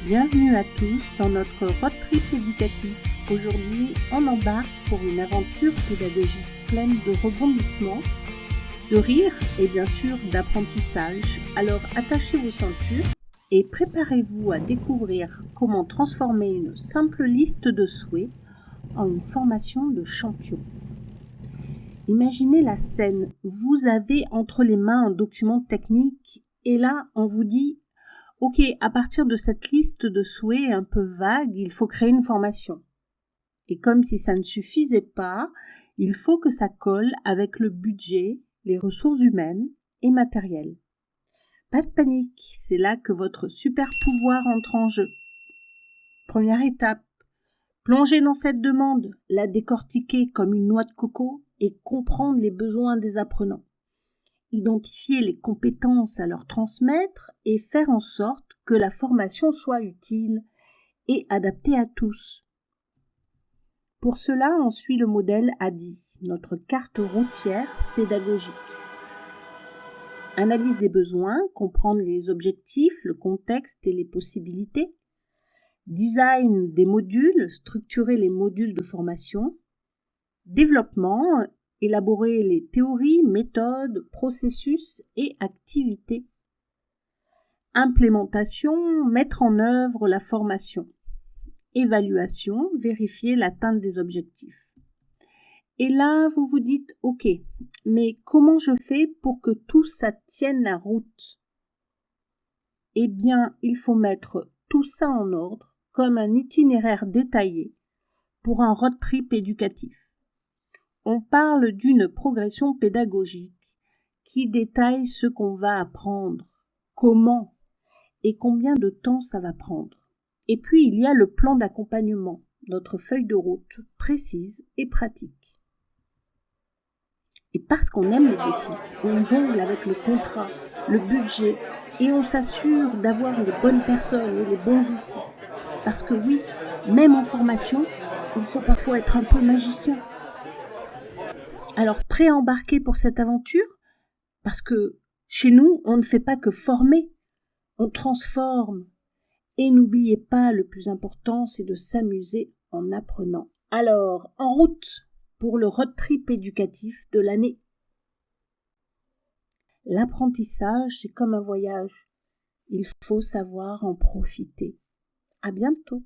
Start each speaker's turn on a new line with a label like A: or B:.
A: Bienvenue à tous dans notre road trip éducatif. Aujourd'hui, on embarque pour une aventure pédagogique pleine de rebondissements, de rire et bien sûr d'apprentissage. Alors attachez vos ceintures et préparez-vous à découvrir comment transformer une simple liste de souhaits en une formation de champion. Imaginez la scène, vous avez entre les mains un document technique et là on vous dit « Ok, à partir de cette liste de souhaits un peu vague, il faut créer une formation. » Et comme si ça ne suffisait pas, il faut que ça colle avec le budget, les ressources humaines et matérielles. Pas de panique, c'est là que votre super pouvoir entre en jeu. Première étape, plonger dans cette demande, la décortiquer comme une noix de coco et comprendre les besoins des apprenants. Identifier les compétences à leur transmettre et faire en sorte que la formation soit utile et adaptée à tous. Pour cela, on suit le modèle ADI, notre carte routière pédagogique. Analyse des besoins, comprendre les objectifs, le contexte et les possibilités. Design des modules, structurer les modules de formation. Développement, élaborer les théories, méthodes, processus et activités. Implémentation, mettre en œuvre la formation. Évaluation, vérifier l'atteinte des objectifs. Et là, vous vous dites, ok, mais comment je fais pour que tout ça tienne la route ? Eh bien, il faut mettre tout ça en ordre comme un itinéraire détaillé pour un road trip éducatif. On parle d'une progression pédagogique qui détaille ce qu'on va apprendre, comment et combien de temps ça va prendre. Et puis, il y a le plan d'accompagnement, notre feuille de route précise et pratique. Et parce qu'on aime les défis, on jongle avec le contrat, le budget et on s'assure d'avoir les bonnes personnes et les bons outils. Parce que oui, même en formation, il faut parfois être un peu magicien. Alors, prêt à embarquer pour cette aventure ? Parce que chez nous, on ne fait pas que former, on transforme. Et n'oubliez pas, le plus important, c'est de s'amuser en apprenant. Alors, en route pour le road trip éducatif de l'année. L'apprentissage, c'est comme un voyage. Il faut savoir en profiter. À bientôt.